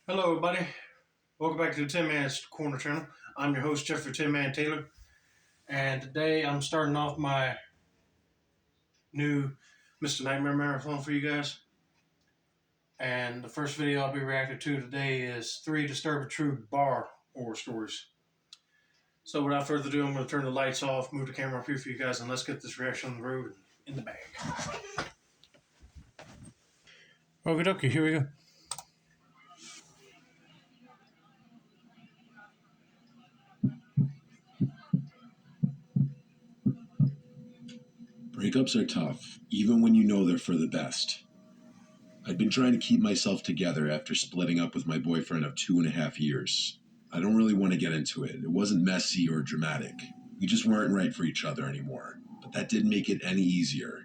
Hello, everybody. Welcome back to the Tin Man's Corner channel. I'm your host, Jeffrey Tin Man Taylor, and today I'm starting off my new Mr. Nightmare Marathon for you guys. And the first video I'll be reacting to today is 3 Disturbing True Bar Horror Stories. So without further ado, I'm going to turn the lights off, move the camera up here for you guys, and let's get this reaction on the road and in the bag. Okie dokie, here we go. Breakups are tough, even when you know they're for the best. I'd been trying to keep myself together after splitting up with my boyfriend of 2.5 years. I don't really want to get into it. It wasn't messy or dramatic. We just weren't right for each other anymore. But that didn't make it any easier.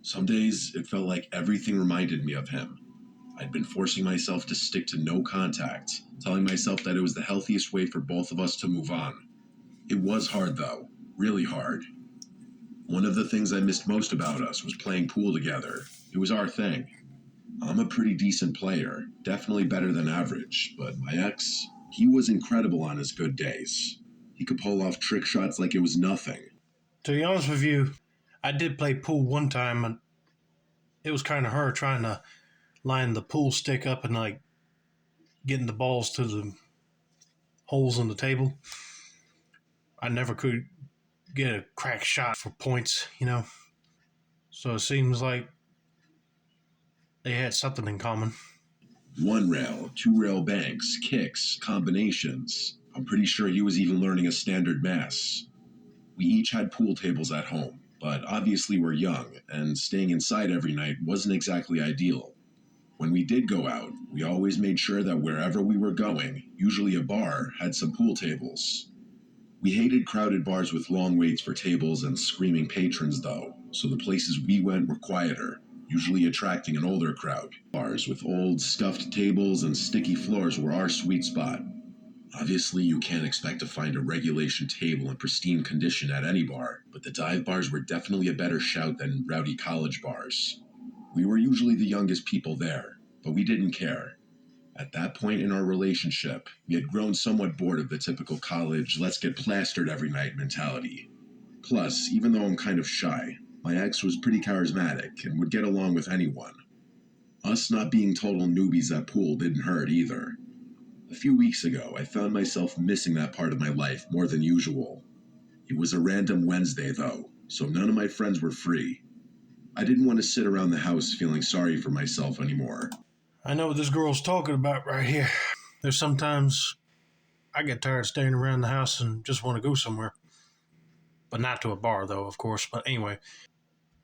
Some days, it felt like everything reminded me of him. I'd been forcing myself to stick to no contact, telling myself that it was the healthiest way for both of us to move on. It was hard, though. Really hard. One of the things I missed most about us was playing pool together. It was our thing. I'm a pretty decent player, definitely better than average, but my ex, he was incredible on his good days. He could pull off trick shots like it was nothing. To be honest with you, I did play pool one time, and it was kind of hard trying to line the pool stick up and like getting the balls to the holes in the table. I never could get a crack shot for points. So it seems like they had something in common. One rail, two rail banks, kicks, combinations. I'm pretty sure he was even learning a standard mass. We each had pool tables at home, but obviously we're young, and staying inside every night wasn't exactly ideal. When we did go out, we always made sure that wherever we were going, usually a bar, had some pool tables. We hated crowded bars with long waits for tables and screaming patrons, though, so the places we went were quieter, usually attracting an older crowd. Bars with old, stuffed tables and sticky floors were our sweet spot. Obviously, you can't expect to find a regulation table in pristine condition at any bar, but the dive bars were definitely a better shout than rowdy college bars. We were usually the youngest people there, but we didn't care. At that point in our relationship, we had grown somewhat bored of the typical college, let's get plastered every night mentality. Plus, even though I'm kind of shy, my ex was pretty charismatic and would get along with anyone. Us not being total newbies at pool didn't hurt either. A few weeks ago, I found myself missing that part of my life more than usual. It was a random Wednesday, though, so none of my friends were free. I didn't want to sit around the house feeling sorry for myself anymore. I know what this girl's talking about right here. There's sometimes I get tired staying around the house and just want to go somewhere. But not to a bar, though, of course. But anyway,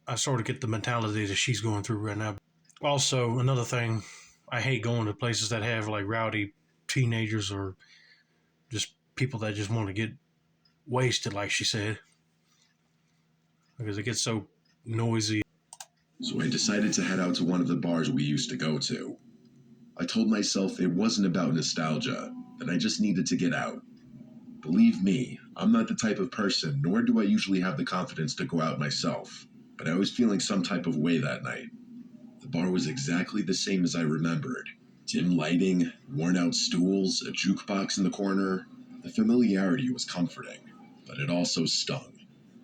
I sort of get the mentality that she's going through right now. Also, another thing, I hate going to places that have like rowdy teenagers or just people that just want to get wasted, like she said, because it gets so noisy. So I decided to head out to one of the bars we used to go to. I told myself it wasn't about nostalgia, that I just needed to get out. Believe me, I'm not the type of person, nor do I usually have the confidence to go out myself, but I was feeling some type of way that night. The bar was exactly the same as I remembered. Dim lighting, worn out stools, a jukebox in the corner. The familiarity was comforting, but it also stung.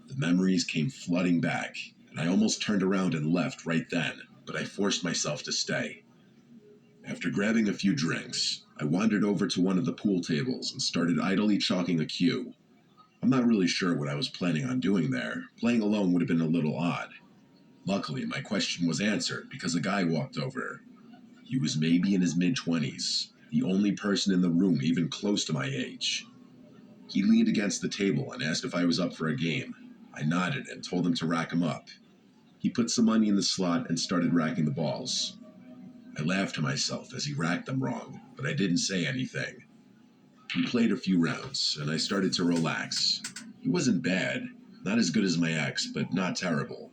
The memories came flooding back, and I almost turned around and left right then, but I forced myself to stay. After grabbing a few drinks, I wandered over to one of the pool tables and started idly chalking a cue. I'm not really sure what I was planning on doing there. Playing alone would have been a little odd. Luckily, my question was answered because a guy walked over. He was maybe in his mid-20s, the only person in the room even close to my age. He leaned against the table and asked if I was up for a game. I nodded and told him to rack him up. He put some money in the slot and started racking the balls. I laughed to myself as he racked them wrong, but I didn't say anything. We played a few rounds, and I started to relax. He wasn't bad, not as good as my ex, but not terrible.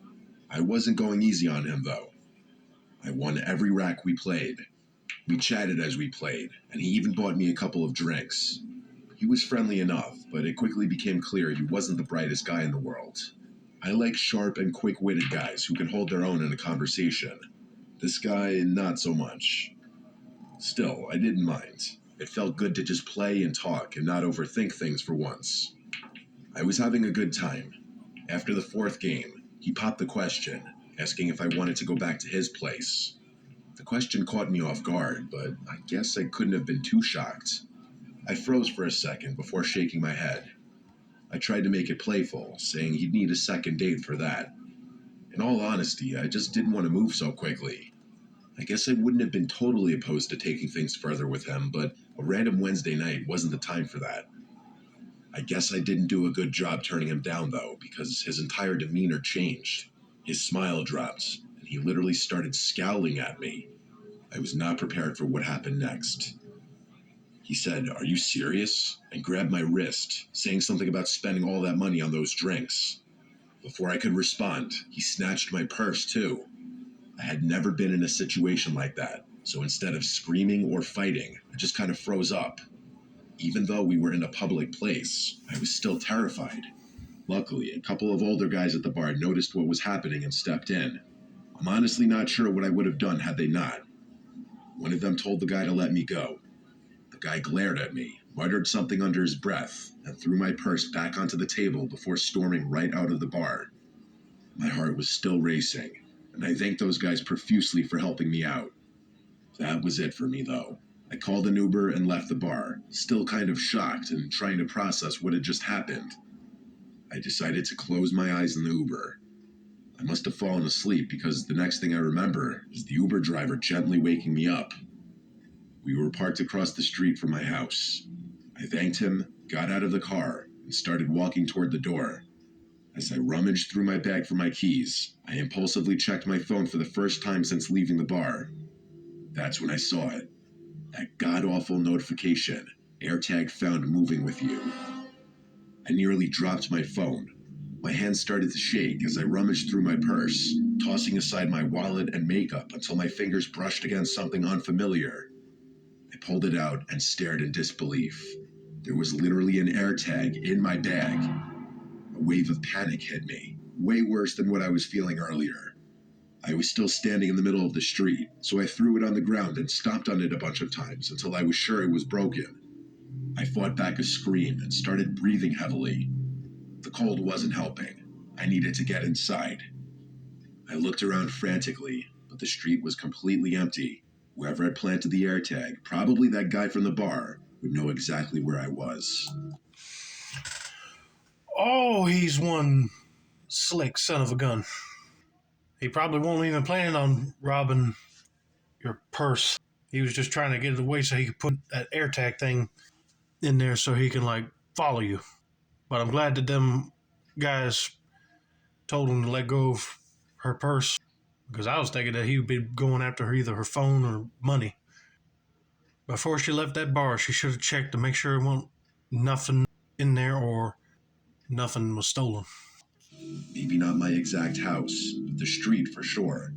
I wasn't going easy on him, though. I won every rack we played. We chatted as we played, and he even bought me a couple of drinks. He was friendly enough, but it quickly became clear he wasn't the brightest guy in the world. I like sharp and quick-witted guys who can hold their own in a conversation. This guy, not so much. Still, I didn't mind. It felt good to just play and talk and not overthink things for once. I was having a good time. After the fourth game, he popped the question, asking if I wanted to go back to his place. The question caught me off guard, but I guess I couldn't have been too shocked. I froze for a second before shaking my head. I tried to make it playful, saying he'd need a second date for that. In all honesty, I just didn't want to move so quickly. I guess I wouldn't have been totally opposed to taking things further with him, but a random Wednesday night wasn't the time for that. I guess I didn't do a good job turning him down, though, because his entire demeanor changed. His smile dropped, and he literally started scowling at me. I was not prepared for what happened next. He said, "Are you serious?" and grabbed my wrist, saying something about spending all that money on those drinks. Before I could respond, he snatched my purse, too. I had never been in a situation like that, so instead of screaming or fighting, I just kind of froze up. Even though we were in a public place, I was still terrified. Luckily, a couple of older guys at the bar noticed what was happening and stepped in. I'm honestly not sure what I would have done had they not. One of them told the guy to let me go. The guy glared at me, muttered something under his breath, and threw my purse back onto the table before storming right out of the bar. My heart was still racing, and I thanked those guys profusely for helping me out. That was it for me, though. I called an Uber and left the bar, still kind of shocked and trying to process what had just happened. I decided to close my eyes in the Uber. I must have fallen asleep because the next thing I remember is the Uber driver gently waking me up. We were parked across the street from my house. I thanked him, got out of the car, and started walking toward the door. As I rummaged through my bag for my keys, I impulsively checked my phone for the first time since leaving the bar. That's when I saw it. That god-awful notification, AirTag found moving with you. I nearly dropped my phone. My hands started to shake as I rummaged through my purse, tossing aside my wallet and makeup until my fingers brushed against something unfamiliar. I pulled it out and stared in disbelief. There was literally an AirTag in my bag. A wave of panic hit me, way worse than what I was feeling earlier. I was still standing in the middle of the street, so I threw it on the ground and stomped on it a bunch of times until I was sure it was broken. I fought back a scream and started breathing heavily. The cold wasn't helping. I needed to get inside. I looked around frantically, but the street was completely empty. Whoever had planted the AirTag, probably that guy from the bar, would know exactly where I was. Oh, he's one slick son of a gun. He probably won't even plan on robbing your purse. He was just trying to get it away so he could put that AirTag thing in there so he can, like, follow you. But I'm glad that them guys told him to let go of her purse because I was thinking that he would be going after her, either her phone or money. Before she left that bar, she should have checked to make sure there wasn't nothing in there or nothing was stolen. Maybe not my exact house, but the street for sure.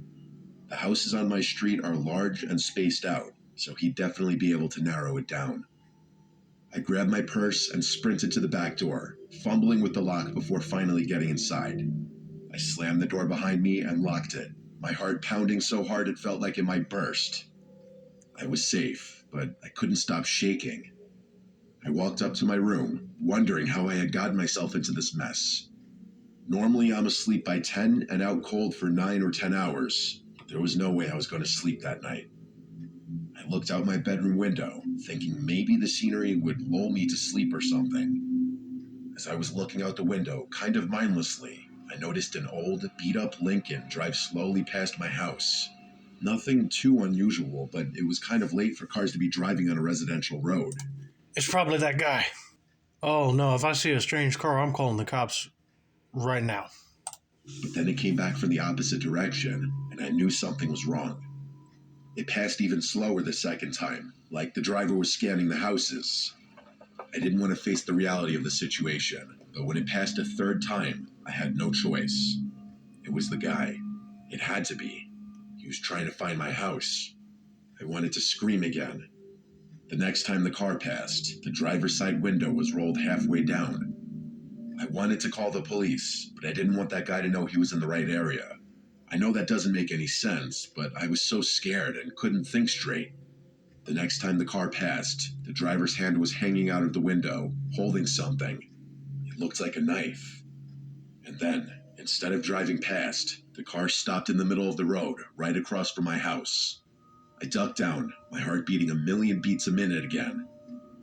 The houses on my street are large and spaced out, so he'd definitely be able to narrow it down. I grabbed my purse and sprinted to the back door, fumbling with the lock before finally getting inside. I slammed the door behind me and locked it, my heart pounding so hard it felt like it might burst. I was safe, but I couldn't stop shaking. I walked up to my room, wondering how I had gotten myself into this mess. Normally, I'm asleep by 10 and out cold for 9 or 10 hours. There was no way I was going to sleep that night. I looked out my bedroom window, thinking maybe the scenery would lull me to sleep or something. As I was looking out the window, kind of mindlessly, I noticed an old, beat-up Lincoln drive slowly past my house. Nothing too unusual, but it was kind of late for cars to be driving on a residential road. It's probably that guy. Oh no, if I see a strange car, I'm calling the cops right now. But then it came back from the opposite direction, and I knew something was wrong. It passed even slower the second time, like the driver was scanning the houses. I didn't want to face the reality of the situation, but when it passed a third time, I had no choice. It was the guy. It had to be. He was trying to find my house. I wanted to scream again. The next time the car passed, the driver's side window was rolled halfway down. I wanted to call the police, but I didn't want that guy to know he was in the right area. I know that doesn't make any sense, but I was so scared and couldn't think straight. The next time the car passed, the driver's hand was hanging out of the window, holding something. It looked like a knife. And then, instead of driving past, the car stopped in the middle of the road, right across from my house. I ducked down, my heart beating a million beats a minute again.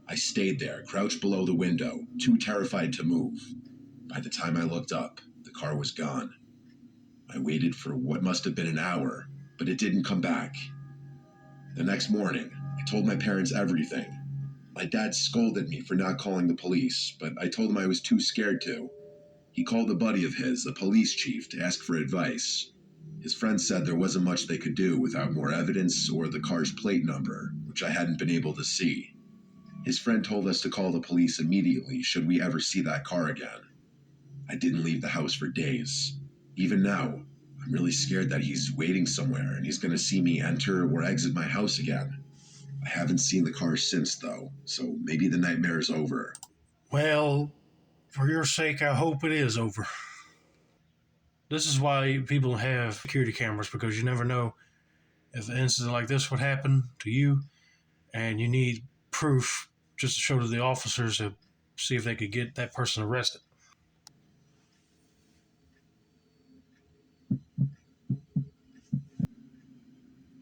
I stayed there, crouched below the window, too terrified to move. By the time I looked up, the car was gone. I waited for what must have been an hour, but it didn't come back. The next morning, I told my parents everything. My dad scolded me for not calling the police, but I told him I was too scared to. He called a buddy of his, a police chief, to ask for advice. His friend said there wasn't much they could do without more evidence or the car's plate number, which I hadn't been able to see. His friend told us to call the police immediately should we ever see that car again. I didn't leave the house for days. Even now, I'm really scared that he's waiting somewhere and he's going to see me enter or exit my house again. I haven't seen the car since, though, so maybe the nightmare is over. Well, for your sake, I hope it is over. This is why people have security cameras, because you never know if an incident like this would happen to you, and you need proof just to show to the officers to see if they could get that person arrested.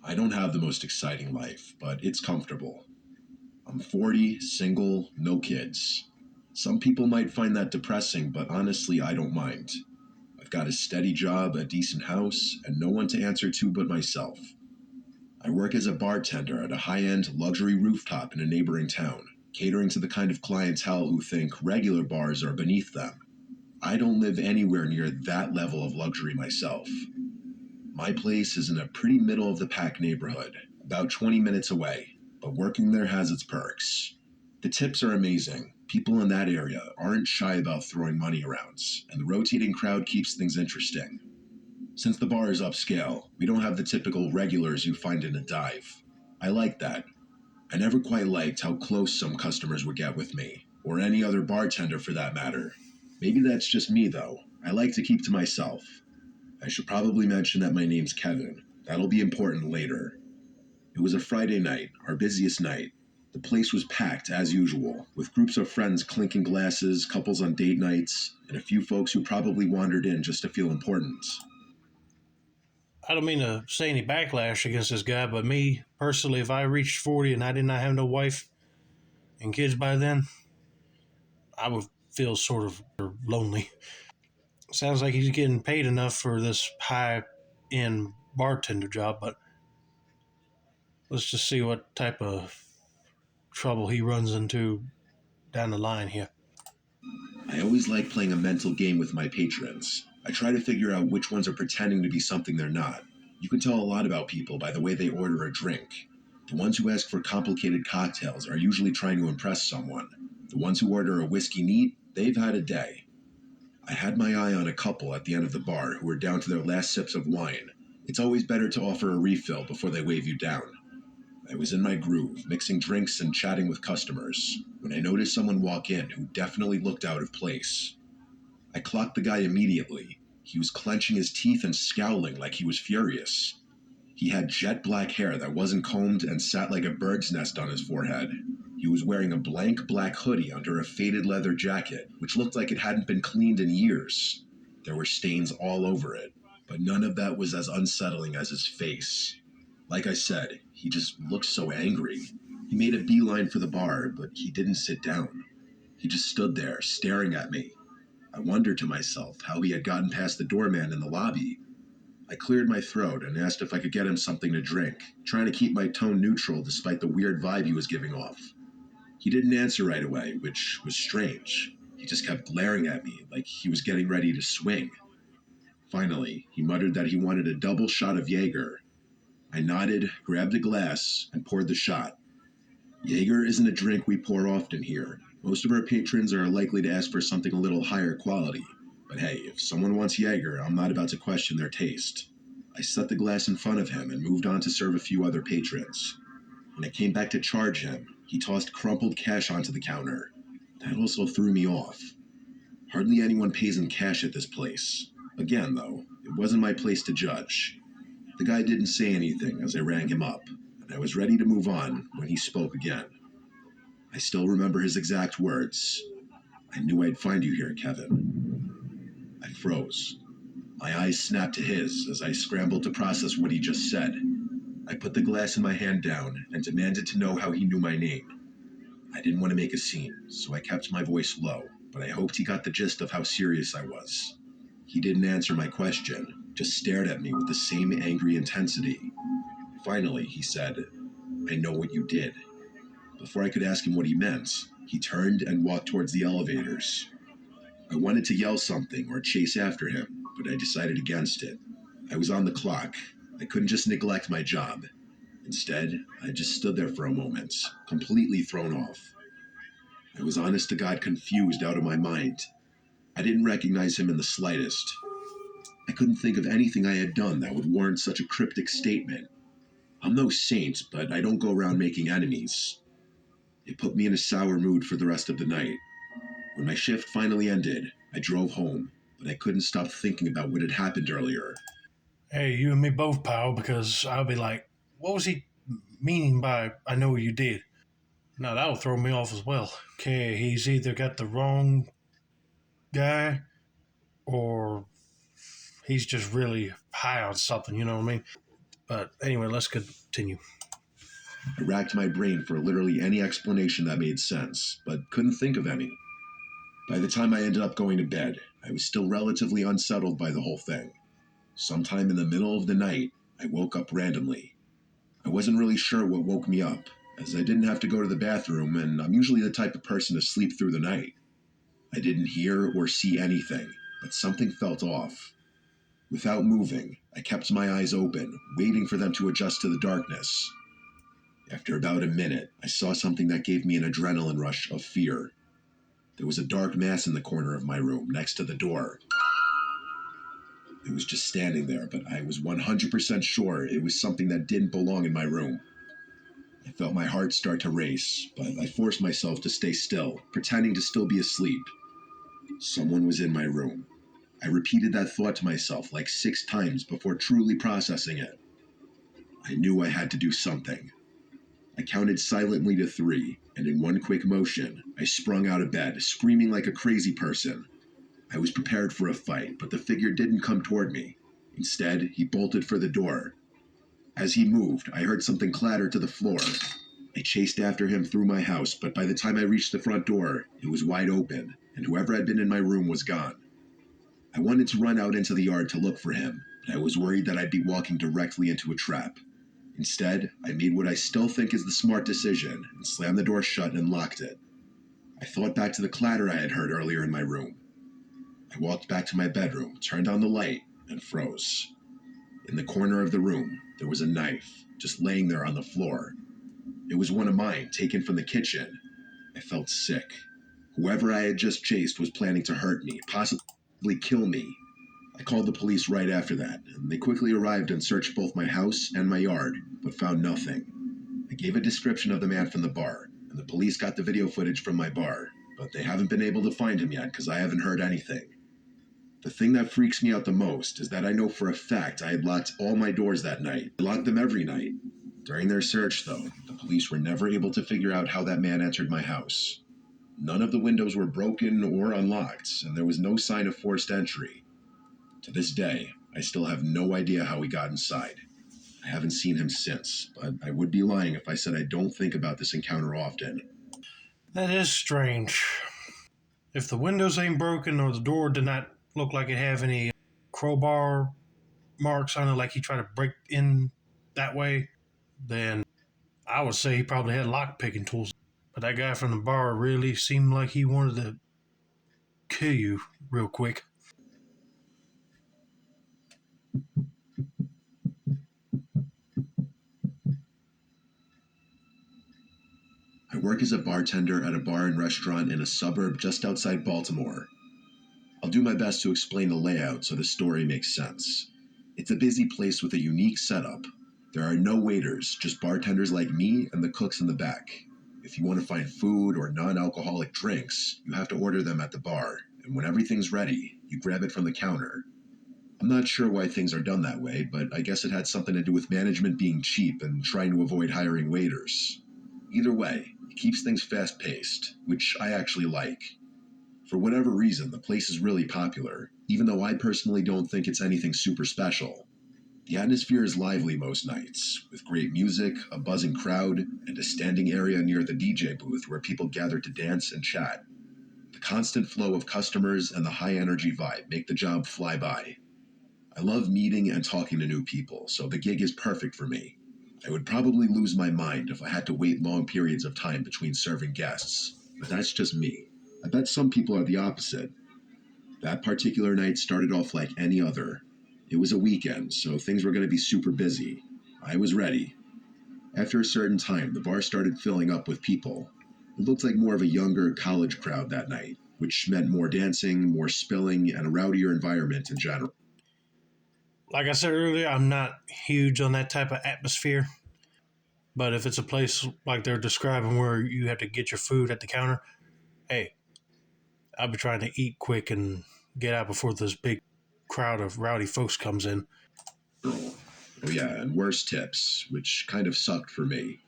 I don't have the most exciting life, but it's comfortable. I'm 40, single, no kids. Some people might find that depressing, but honestly, I don't mind. I've got a steady job, a decent house, and no one to answer to but myself. I work as a bartender at a high-end luxury rooftop in a neighboring town, catering to the kind of clientele who think regular bars are beneath them. I don't live anywhere near that level of luxury myself. My place is in a pretty middle-of-the-pack neighborhood, about 20 minutes away, but working there has its perks. The tips are amazing. People in that area aren't shy about throwing money around, and the rotating crowd keeps things interesting. Since the bar is upscale, we don't have the typical regulars you find in a dive. I like that. I never quite liked how close some customers would get with me, or any other bartender for that matter. Maybe that's just me, though. I like to keep to myself. I should probably mention that my name's Kevin. That'll be important later. It was a Friday night, our busiest night. The place was packed, as usual, with groups of friends clinking glasses, couples on date nights, and a few folks who probably wandered in just to feel important. I don't mean to say any backlash against this guy, but me, personally, if I reached 40 and I did not have no wife and kids by then, I would feel sort of lonely. Sounds like he's getting paid enough for this high-end bartender job, but let's just see what type of trouble he runs into down the line here. I always like playing a mental game with my patrons. I try to figure out which ones are pretending to be something they're not. You can tell a lot about people by the way they order a drink. The ones who ask for complicated cocktails are usually trying to impress someone. The ones who order a whiskey neat, they've had a day. I had my eye on a couple at the end of the bar who were down to their last sips of wine. It's always better to offer a refill before they wave you down. I was in my groove, mixing drinks and chatting with customers, when I noticed someone walk in who definitely looked out of place. I clocked the guy immediately. He was clenching his teeth and scowling like he was furious. He had jet black hair that wasn't combed and sat like a bird's nest on his forehead. He was wearing a blank black hoodie under a faded leather jacket, which looked like it hadn't been cleaned in years. There were stains all over it, but none of that was as unsettling as his face. Like I said, he just looked so angry. He made a beeline for the bar, but he didn't sit down. He just stood there, staring at me. I wondered to myself how he had gotten past the doorman in the lobby. I cleared my throat and asked if I could get him something to drink, trying to keep my tone neutral despite the weird vibe he was giving off. He didn't answer right away, which was strange. He just kept glaring at me like he was getting ready to swing. Finally, he muttered that he wanted a double shot of Jaeger. I nodded, grabbed a glass, and poured the shot. Jaeger isn't a drink we pour often here. Most of our patrons are likely to ask for something a little higher quality. But hey, if someone wants Jaeger, I'm not about to question their taste. I set the glass in front of him and moved on to serve a few other patrons. When I came back to charge him, he tossed crumpled cash onto the counter. That also threw me off. Hardly anyone pays in cash at this place. Again, though, it wasn't my place to judge. The guy didn't say anything as I rang him up, and I was ready to move on when he spoke again. I still remember his exact words. "I knew I'd find you here, Kevin." I froze. My eyes snapped to his as I scrambled to process what he just said. I put the glass in my hand down and demanded to know how he knew my name. I didn't want to make a scene, so I kept my voice low, but I hoped he got the gist of how serious I was. He didn't answer my question, just stared at me with the same angry intensity. Finally, he said, "I know what you did." Before I could ask him what he meant, he turned and walked towards the elevators. I wanted to yell something or chase after him, but I decided against it. I was on the clock. I couldn't just neglect my job. Instead, I just stood there for a moment, completely thrown off. I was honest to God confused out of my mind. I didn't recognize him in the slightest. I couldn't think of anything I had done that would warrant such a cryptic statement. I'm no saint, but I don't go around making enemies. It put me in a sour mood for the rest of the night. When my shift finally ended, I drove home, but I couldn't stop thinking about what had happened earlier. Hey, you and me both, pal, because I'll be like, what was he meaning by "I know you did"? Now that'll throw me off as well. Okay, he's either got the wrong guy or he's just really high on something, you know what I mean? But anyway, let's continue. I racked my brain for literally any explanation that made sense, but couldn't think of any. By the time I ended up going to bed, I was still relatively unsettled by the whole thing. Sometime in the middle of the night, I woke up randomly. I wasn't really sure what woke me up, as I didn't have to go to the bathroom, and I'm usually the type of person to sleep through the night. I didn't hear or see anything, but something felt off. Without moving, I kept my eyes open, waiting for them to adjust to the darkness. After about a minute, I saw something that gave me an adrenaline rush of fear. There was a dark mass in the corner of my room, next to the door. It was just standing there, but I was 100% sure it was something that didn't belong in my room. I felt my heart start to race, but I forced myself to stay still, pretending to still be asleep. Someone was in my room. I repeated that thought to myself like 6 times before truly processing it. I knew I had to do something. I counted silently to 3, and in one quick motion, I sprung out of bed, screaming like a crazy person. I was prepared for a fight, but the figure didn't come toward me. Instead, he bolted for the door. As he moved, I heard something clatter to the floor. I chased after him through my house, but by the time I reached the front door, it was wide open, and whoever had been in my room was gone. I wanted to run out into the yard to look for him, but I was worried that I'd be walking directly into a trap. Instead, I made what I still think is the smart decision and slammed the door shut and locked it. I thought back to the clatter I had heard earlier in my room. I walked back to my bedroom, turned on the light, and froze. In the corner of the room, there was a knife, just laying there on the floor. It was one of mine, taken from the kitchen. I felt sick. Whoever I had just chased was planning to hurt me, possibly kill me. I called the police right after that, and they quickly arrived and searched both my house and my yard, but found nothing. I gave a description of the man from the bar, and the police got the video footage from my bar, but they haven't been able to find him yet because I haven't heard anything. The thing that freaks me out the most is that I know for a fact I had locked all my doors that night. I locked them every night. During their search, though, the police were never able to figure out how that man entered my house. None of the windows were broken or unlocked, and there was no sign of forced entry. To this day, I still have no idea how he got inside. I haven't seen him since, but I would be lying if I said I don't think about this encounter often. That is strange. If the windows ain't broken or the door did not look like it have any crowbar marks on it, like he tried to break in that way, then I would say he probably had lock picking tools. But that guy from the bar really seemed like he wanted to kill you real quick. I work as a bartender at a bar and restaurant in a suburb just outside Baltimore. I'll do my best to explain the layout so the story makes sense. It's a busy place with a unique setup. There are no waiters, just bartenders like me and the cooks in the back. If you want to find food or non-alcoholic drinks, you have to order them at the bar, and when everything's ready, you grab it from the counter. I'm not sure why things are done that way, but I guess it had something to do with management being cheap and trying to avoid hiring waiters. Either way, it keeps things fast paced, which I actually like. For whatever reason, the place is really popular, even though I personally don't think it's anything super special. The atmosphere is lively most nights, with great music, a buzzing crowd, and a standing area near the DJ booth where people gather to dance and chat. The constant flow of customers and the high energy vibe make the job fly by. I love meeting and talking to new people, so the gig is perfect for me. I would probably lose my mind if I had to wait long periods of time between serving guests, but that's just me. I bet some people are the opposite. That particular night started off like any other. It was a weekend, so things were going to be super busy. I was ready. After a certain time, the bar started filling up with people. It looked like more of a younger college crowd that night, which meant more dancing, more spilling, and a rowdier environment in general. Like I said earlier, I'm not huge on that type of atmosphere. But if it's a place like they're describing where you have to get your food at the counter, hey, I'll be trying to eat quick and get out before this big crowd of rowdy folks comes in. Oh, yeah, and worse tips, which kind of sucked for me.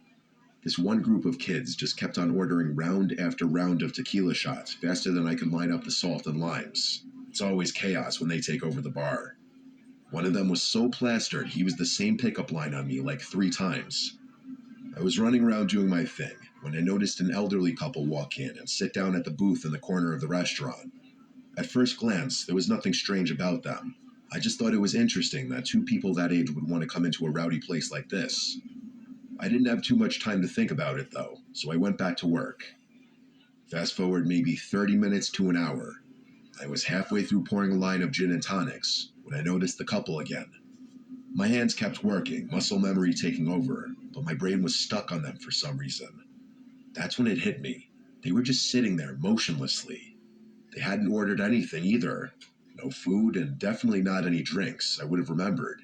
This one group of kids just kept on ordering round after round of tequila shots faster than I could line up the salt and limes. It's always chaos when they take over the bar. One of them was so plastered he was the same pickup line on me like 3 times. I was running around doing my thing when I noticed an elderly couple walk in and sit down at the booth in the corner of the restaurant. At first glance, there was nothing strange about them. I just thought it was interesting that 2 people that age would want to come into a rowdy place like this. I didn't have too much time to think about it though, so I went back to work. Fast forward maybe 30 minutes to an hour. I was halfway through pouring a line of gin and tonics when I noticed the couple again. My hands kept working, muscle memory taking over, but my brain was stuck on them for some reason. That's when it hit me. They were just sitting there motionlessly. They hadn't ordered anything either. No food and definitely not any drinks, I would have remembered.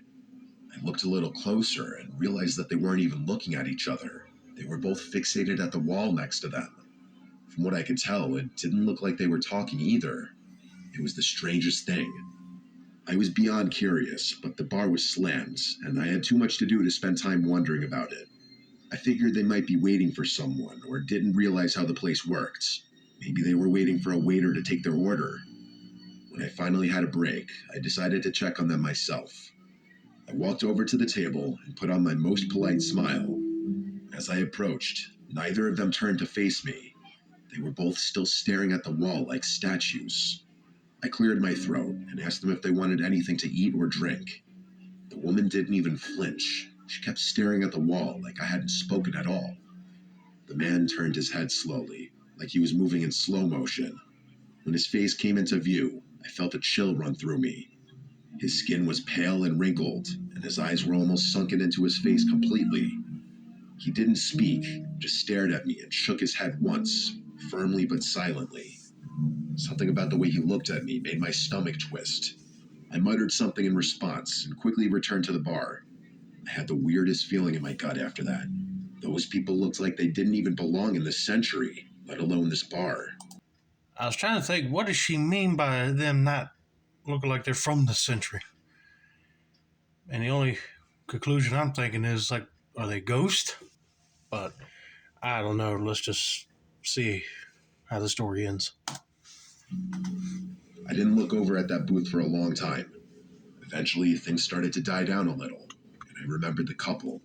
I looked a little closer and realized that they weren't even looking at each other. They were both fixated at the wall next to them. From what I could tell, it didn't look like they were talking either. It was the strangest thing. I was beyond curious, but the bar was slammed, and I had too much to do to spend time wondering about it. I figured they might be waiting for someone, or didn't realize how the place worked. Maybe they were waiting for a waiter to take their order. When I finally had a break, I decided to check on them myself. I walked over to the table and put on my most polite smile. As I approached, neither of them turned to face me. They were both still staring at the wall like statues. I cleared my throat and asked them if they wanted anything to eat or drink. The woman didn't even flinch. She kept staring at the wall like I hadn't spoken at all. The man turned his head slowly, like he was moving in slow motion. When his face came into view, I felt a chill run through me. His skin was pale and wrinkled, and his eyes were almost sunken into his face completely. He didn't speak, just stared at me and shook his head once, firmly but silently. Something about the way he looked at me made my stomach twist. I muttered something in response and quickly returned to the bar. I had the weirdest feeling in my gut after that. Those people looked like they didn't even belong in this century, let alone this bar. I was trying to think, what does she mean by them not looking like they're from this century? And the only conclusion I'm thinking is like, are they ghosts? But I don't know. Let's just see how the story ends. I didn't look over at that booth for a long time. Eventually, things started to die down a little, and I remembered the couple.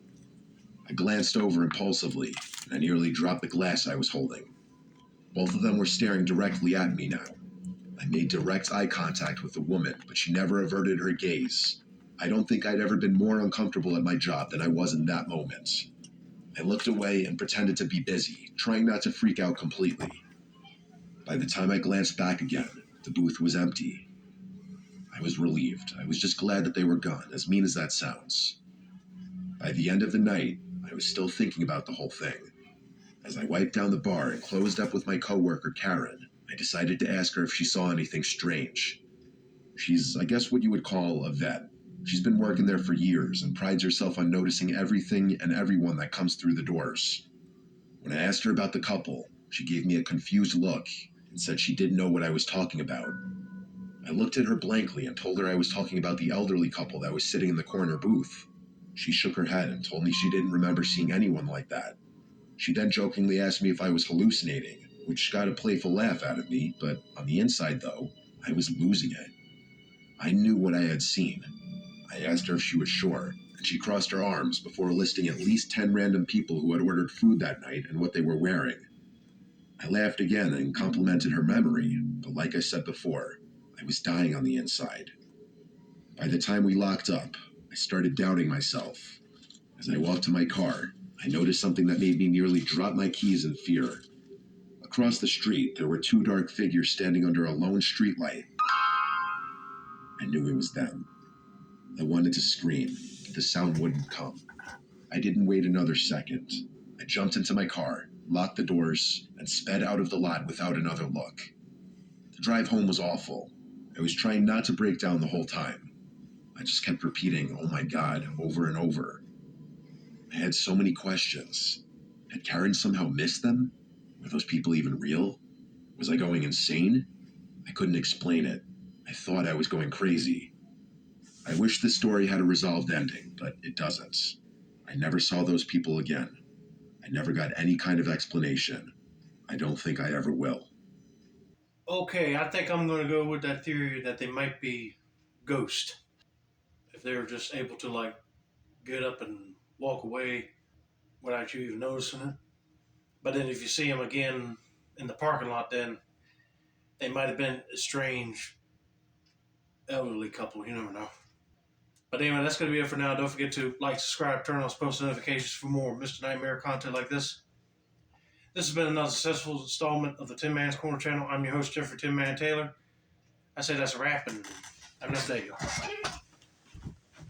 I glanced over impulsively, and I nearly dropped the glass I was holding. Both of them were staring directly at me now. I made direct eye contact with the woman, but she never averted her gaze. I don't think I'd ever been more uncomfortable at my job than I was in that moment. I looked away and pretended to be busy, trying not to freak out completely. By the time I glanced back again, the booth was empty. I was relieved. I was just glad that they were gone, as mean as that sounds. By the end of the night, I was still thinking about the whole thing. As I wiped down the bar and closed up with my coworker Karen, I decided to ask her if she saw anything strange. She's, I guess, what you would call a vet. She's been working there for years and prides herself on noticing everything and everyone that comes through the doors. When I asked her about the couple, she gave me a confused look and said she didn't know what I was talking about. I looked at her blankly and told her I was talking about the elderly couple that was sitting in the corner booth. She shook her head and told me she didn't remember seeing anyone like that. She then jokingly asked me if I was hallucinating, which got a playful laugh out of me, but on the inside, though, I was losing it. I knew what I had seen. I asked her if she was sure, and she crossed her arms before listing at least 10 random people who had ordered food that night and what they were wearing. I laughed again and complimented her memory, but like I said before, I was dying on the inside. By the time we locked up, I started doubting myself. As I walked to my car, I noticed something that made me nearly drop my keys in fear. Across the street, there were 2 dark figures standing under a lone streetlight. I knew it was them. I wanted to scream, but the sound wouldn't come. I didn't wait another second. I jumped into my car, locked the doors, and sped out of the lot without another look. The drive home was awful. I was trying not to break down the whole time. I just kept repeating, "Oh my God," over and over. I had so many questions. Had Karen somehow missed them? Were those people even real? Was I going insane? I couldn't explain it. I thought I was going crazy. I wish this story had a resolved ending, but it doesn't. I never saw those people again. I never got any kind of explanation. I don't think I ever will. Okay, I think I'm going to go with that theory that they might be ghosts. If they were just able to, like, get up and walk away without you even noticing it. But then if you see them again in the parking lot, then they might have been a strange elderly couple. You never know. But anyway, that's going to be it for now. Don't forget to like, subscribe, turn on post notifications for more Mr. Nightmare content like this. This has been another successful installment of the Tin Man's Corner channel. I'm your host, Jeffrey Tin Man Taylor. I say that's a wrap, and have a nice day, y'all.